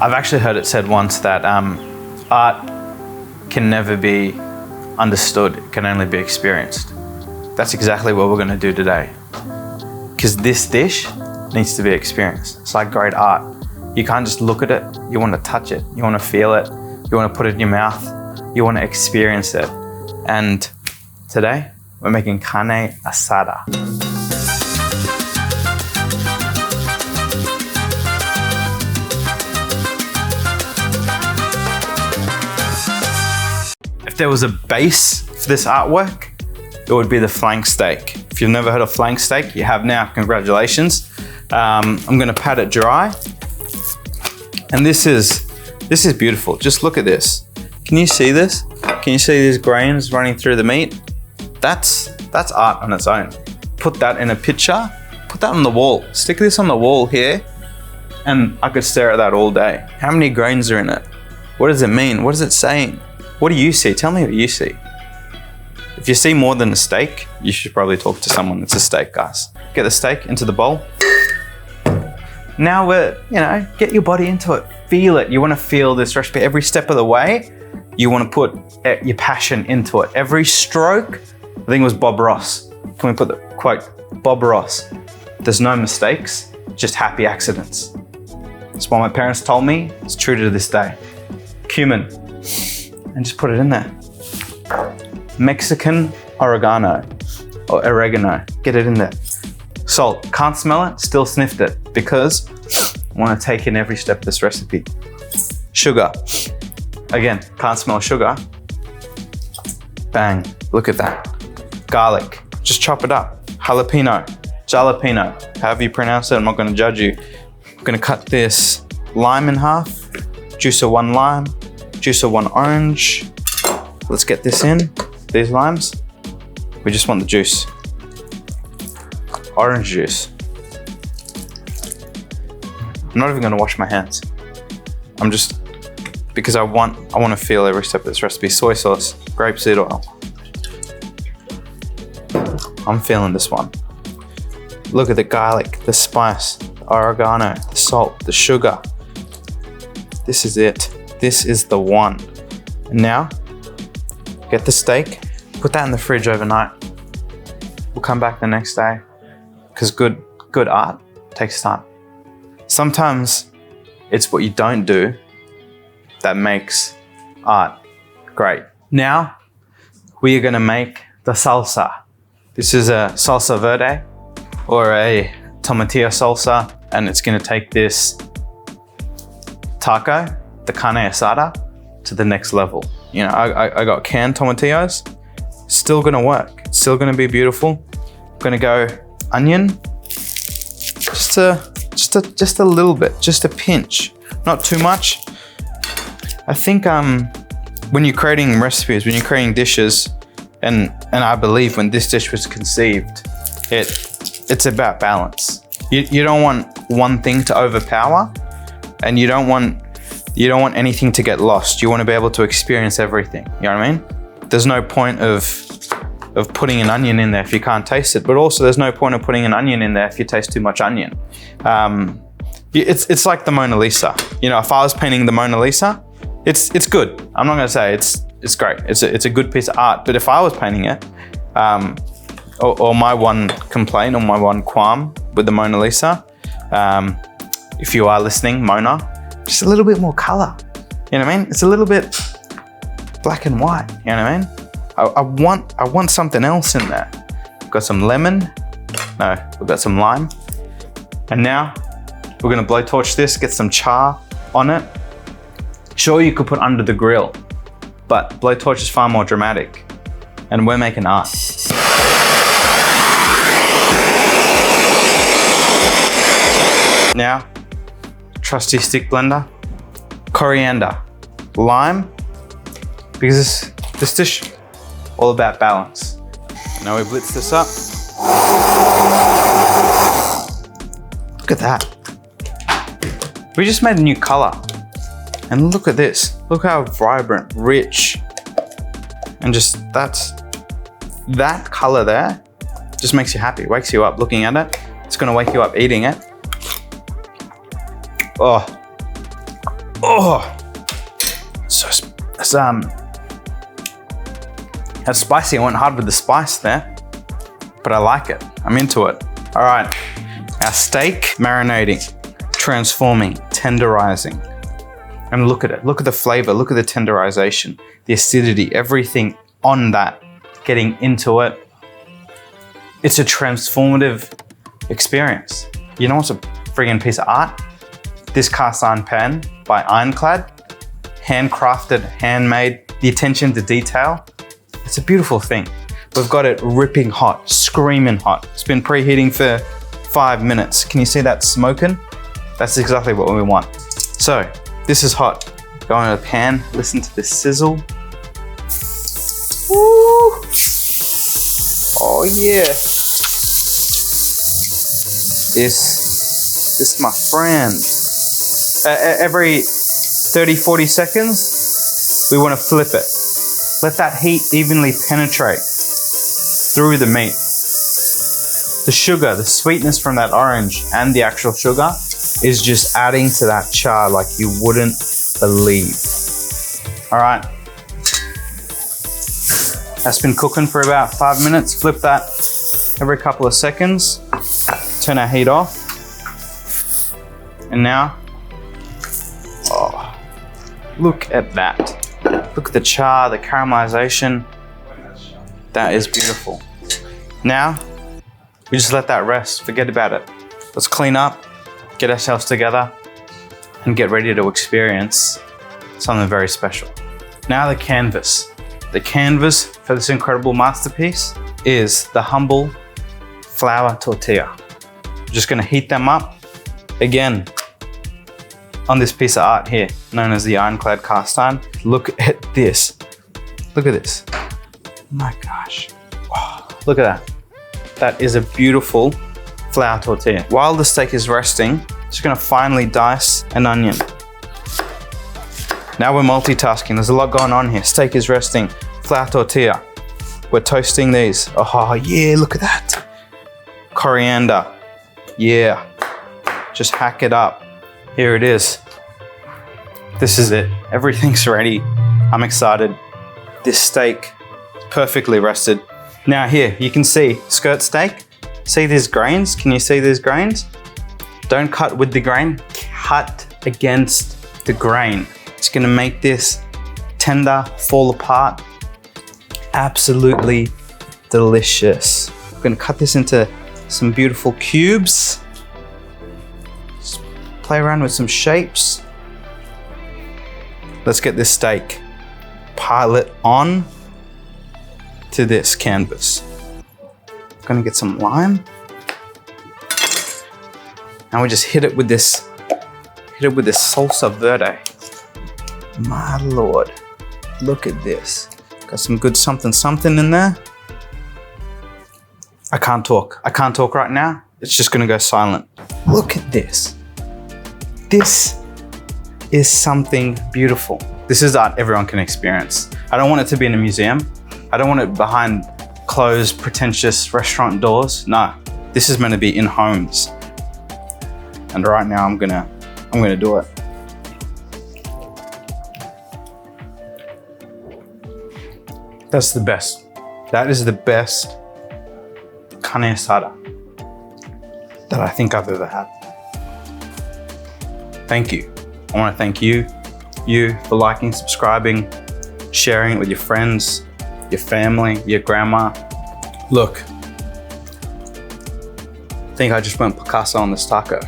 I've actually heard it said once that art can never be understood, it can only be experienced. That's exactly what we're going to do today. Because this dish needs to be experienced. It's like great art. You can't just look at it, you want to touch it, you want to feel it, you want to put it in your mouth, you want to experience it. And today, we're making carne asada. If there was a base for this artwork, it would be the flank steak. If you've never heard of flank steak, you have now, congratulations. I'm gonna pat it dry. And this is beautiful. Just look at this. Can you see this? Can you see these grains running through the meat? That's art on its own. Put that in a picture, put that on the wall. Stick this on the wall here, and I could stare at that all day. How many grains are in it? What does it mean? What is it saying? What do you see? Tell me what you see. If you see more than a steak, you should probably talk to someone that's a steak, guys. Get the steak into the bowl. Now get your body into it. Feel it. You want to feel this recipe every step of the way. You want to put your passion into it. Every stroke, I think it was Bob Ross. Can we put the quote? Bob Ross. There's no mistakes, just happy accidents. That's what my parents told me. It's true to this day. Cumin. And just put it in there. Mexican oregano or oregano. Get it in there. Salt. Can't smell it, still sniffed it because I want to take in every step of this recipe. Sugar. Again, can't smell sugar. Bang. Look at that. Garlic. Just chop it up. Jalapeno. However you pronounce it, I'm not going to judge you. I'm going to cut this lime in half. Juice of 1 lime. Juice of 1 orange. Let's get this in. These limes. We just want the juice. Orange juice. I'm not even going to wash my hands. I'm just, because I want to feel every step of this recipe. Soy sauce, grapeseed oil. I'm feeling this one. Look at the garlic, the spice, the oregano, the salt, the sugar. This is it. This is the one. And now, get the steak, put that in the fridge overnight. We'll come back the next day because good art takes time. Sometimes it's what you don't do that makes art great. Now, we are gonna make the salsa. This is a salsa verde or a tomatillo salsa, and it's gonna take this taco, the carne asada, to the next level. You know, I got canned tomatillos, still gonna work, still gonna be beautiful. I'm gonna go onion, just a little bit, just a pinch, not too much. I think when you're creating recipes, when you're creating dishes, and I believe when this dish was conceived, it's about balance. You don't want one thing to overpower, and you don't want anything to get lost. You want to be able to experience everything. You know what I mean? There's no point of putting an onion in there if you can't taste it, but also there's no point of putting an onion in there if you taste too much onion. It's like the Mona Lisa. You know, if I was painting the Mona Lisa, it's good. I'm not gonna say it's great. It's a good piece of art. But if I was painting it, or my one complaint or my one qualm with the Mona Lisa, if you are listening, Mona, just a little bit more color. You know what I mean? It's a little bit black and white. You know what I mean? I want something else in there. We've got some lemon. No, we've got some lime. And now we're gonna blowtorch this, get some char on it. Sure, you could put under the grill, but blowtorch is far more dramatic. And we're making art. Now, trusty stick blender, coriander, lime, because this dish, all about balance. Now we blitz this up. Look at that. We just made a new color. And look at this. Look how vibrant, rich, and just that color there just makes you happy, wakes you up looking at it. It's gonna wake you up eating it. Oh, Oh, that's spicy. I went hard with the spice there, but I like it. I'm into it. All right, our steak marinating, transforming, tenderizing. And look at it. Look at the flavor. Look at the tenderization, the acidity, everything on that, getting into it. It's a transformative experience. You know what's a friggin' piece of art? This cast iron pan by Ironclad, handcrafted, handmade, the attention to detail. It's a beautiful thing. We've got it ripping hot, screaming hot. It's been preheating for 5 minutes. Can you see that smoking? That's exactly what we want. So this is hot. Go in a pan, listen to the sizzle. Woo! Oh yeah. This my friend. Every 30, 40 seconds, we want to flip it. Let that heat evenly penetrate through the meat. The sugar, the sweetness from that orange and the actual sugar is just adding to that char like you wouldn't believe. All right. That's been cooking for about 5 minutes. Flip that every couple of seconds. Turn our heat off. And now, oh, look at that. Look at the char, the caramelization. That is beautiful. Now, we just let that rest, forget about it. Let's clean up, get ourselves together, and get ready to experience something very special. Now the canvas. The canvas for this incredible masterpiece is the humble flour tortilla. We're just gonna heat them up again on this piece of art here, known as the Ironclad cast iron. Look at this. Look at this. My gosh. Wow. Look at that. That is a beautiful flour tortilla. While the steak is resting, just gonna finely dice an onion. Now we're multitasking. There's a lot going on here. Steak is resting, flour tortilla. We're toasting these. Oh yeah, look at that. Coriander. Yeah. Just hack it up. Here it is. This is it. Everything's ready. I'm excited. This steak is perfectly rested. Now here, you can see skirt steak. See these grains? Can you see these grains? Don't cut with the grain, cut against the grain. It's gonna make this tender, fall apart. Absolutely delicious. We're gonna cut this into some beautiful cubes. Just play around with some shapes. Let's get this steak, pile it on to this canvas. Gonna get some lime. And we just hit it with this salsa verde. My Lord, look at this. Got some good something in there. I can't talk right now. It's just gonna go silent. Look at this. This is something beautiful. This is art everyone can experience. I don't want it to be in a museum. I don't want it behind closed, pretentious restaurant doors. No, this is meant to be in homes. And right now I'm gonna do it. That's the best. That is the best carne asada that I think I've ever had. Thank you. I want to thank you for liking, subscribing, sharing it with your friends, your family, your grandma. Look, I think I just went Picasso on this taco.